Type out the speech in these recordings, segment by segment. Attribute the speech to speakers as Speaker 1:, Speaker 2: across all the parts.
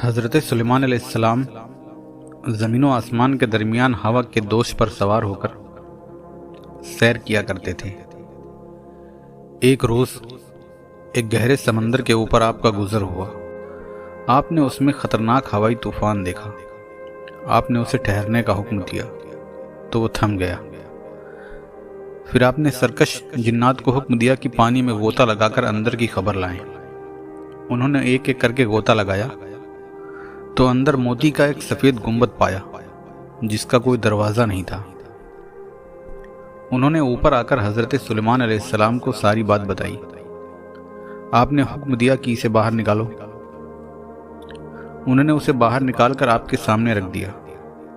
Speaker 1: حضرت سلیمان علیہ السلام زمین و آسمان کے درمیان ہوا کے دوش پر سوار ہو کر سیر کیا کرتے تھے۔ ایک روز ایک گہرے سمندر کے اوپر آپ کا گزر ہوا۔ آپ نے اس میں خطرناک ہوائی طوفان دیکھا۔ آپ نے اسے ٹھہرنے کا حکم دیا تو وہ تھم گیا۔ پھر آپ نے سرکش جنات کو حکم دیا کہ پانی میں غوطہ لگا کر اندر کی خبر لائیں۔ انہوں نے ایک ایک کر کے غوطہ لگایا تو اندر موتی کا ایک سفید گنبد پایا جس کا کوئی دروازہ نہیں تھا۔ انہوں نے اوپر آ کر حضرت سلیمان علیہ السلام کو ساری بات بتائی۔ آپ نے حکم دیا کہ اسے باہر نکالو۔ انہوں نے اسے باہر نکال کر آپ کے سامنے رکھ دیا۔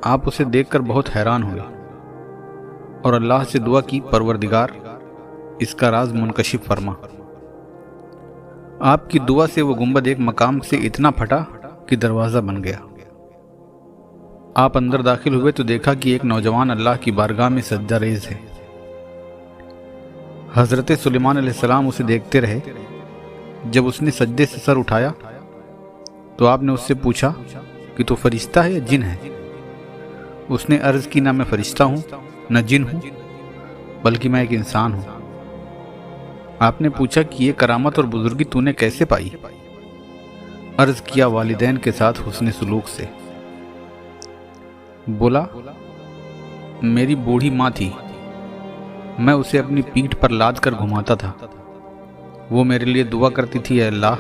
Speaker 1: آپ اسے دیکھ کر بہت حیران ہوئے اور اللہ سے دعا کی، پروردگار اس کا راز منکشف فرما۔ آپ کی دعا سے وہ گنبد ایک مقام سے اتنا پھٹا کہ دروازہ بن گیا۔ آپ اندر داخل ہوئے تو دیکھا کہ ایک نوجوان اللہ کی بارگاہ میں سجدہ ریز ہے۔ حضرت سلیمان علیہ السلام اسے دیکھتے رہے۔ جب اس نے سجدے سے سر اٹھایا تو آپ نے اس سے پوچھا کہ تو فرشتہ ہے یا جن ہے؟ اس نے عرض کی، نہ میں فرشتہ ہوں نہ جن ہوں، بلکہ میں ایک انسان ہوں۔ آپ نے پوچھا کہ یہ کرامت اور بزرگی تو نے کیسے پائی؟ عرض کیا، والدین کے ساتھ حسن سلوک سے۔ بولا، میری بوڑھی ماں تھی، میں اسے اپنی پیٹھ پر لاد کر گھماتا تھا۔ وہ میرے لیے دعا کرتی تھی، اے اللہ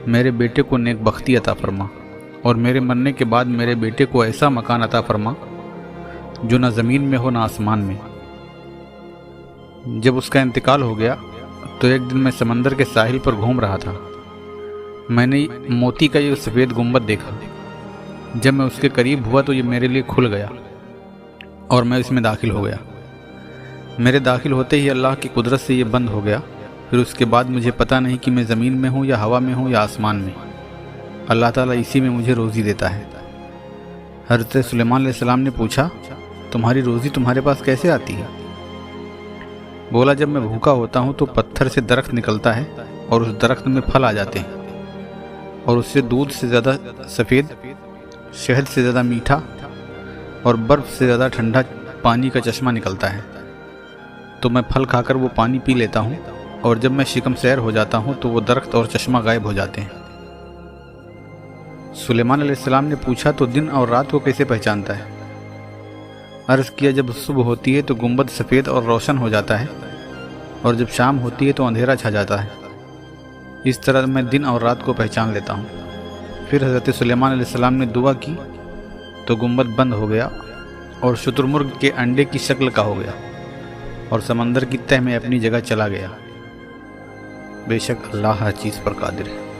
Speaker 1: میرے بیٹے کو نیک بختی عطا فرما اور میرے مرنے کے بعد میرے بیٹے کو ایسا مکان عطا فرما جو نہ زمین میں ہو نہ آسمان میں۔ جب اس کا انتقال ہو گیا تو ایک دن میں سمندر کے ساحل پر گھوم رہا تھا۔ میں نے موتی کا یہ سفید گنبد دیکھا۔ جب میں اس کے قریب ہوا تو یہ میرے لیے کھل گیا اور میں اس میں داخل ہو گیا۔ میرے داخل ہوتے ہی اللہ کی قدرت سے یہ بند ہو گیا۔ پھر اس کے بعد مجھے پتہ نہیں کہ میں زمین میں ہوں یا ہوا میں ہوں یا آسمان میں۔ اللہ تعالیٰ اسی میں مجھے روزی دیتا ہے۔ حضرت سلیمان علیہ السلام نے پوچھا، تمہاری روزی تمہارے پاس کیسے آتی ہے؟ بولا، جب میں بھوکا ہوتا ہوں تو پتھر سے درخت نکلتا ہے اور اس درخت میں پھل آ جاتے ہیں اور اس سے دودھ سے زیادہ سفید، شہد سے زیادہ میٹھا اور برف سے زیادہ ٹھنڈا پانی کا چشمہ نکلتا ہے، تو میں پھل کھا کر وہ پانی پی لیتا ہوں، اور جب میں شکم سیر ہو جاتا ہوں تو وہ درخت اور چشمہ غائب ہو جاتے ہیں۔ سلیمان علیہ السلام نے پوچھا، تو دن اور رات کو کیسے پہچانتا ہے؟ عرض کیا، جب صبح ہوتی ہے تو گنبد سفید اور روشن ہو جاتا ہے، اور جب شام ہوتی ہے تو اندھیرا چھا جاتا ہے۔ اس طرح میں دن اور رات کو پہچان لیتا ہوں۔ پھر حضرت سلیمان علیہ السلام نے دعا کی تو گنبد بند ہو گیا اور شتر مرغ کے انڈے کی شکل کا ہو گیا اور سمندر کی تہ میں اپنی جگہ چلا گیا۔ بے شک اللہ ہر چیز پر قادر ہے۔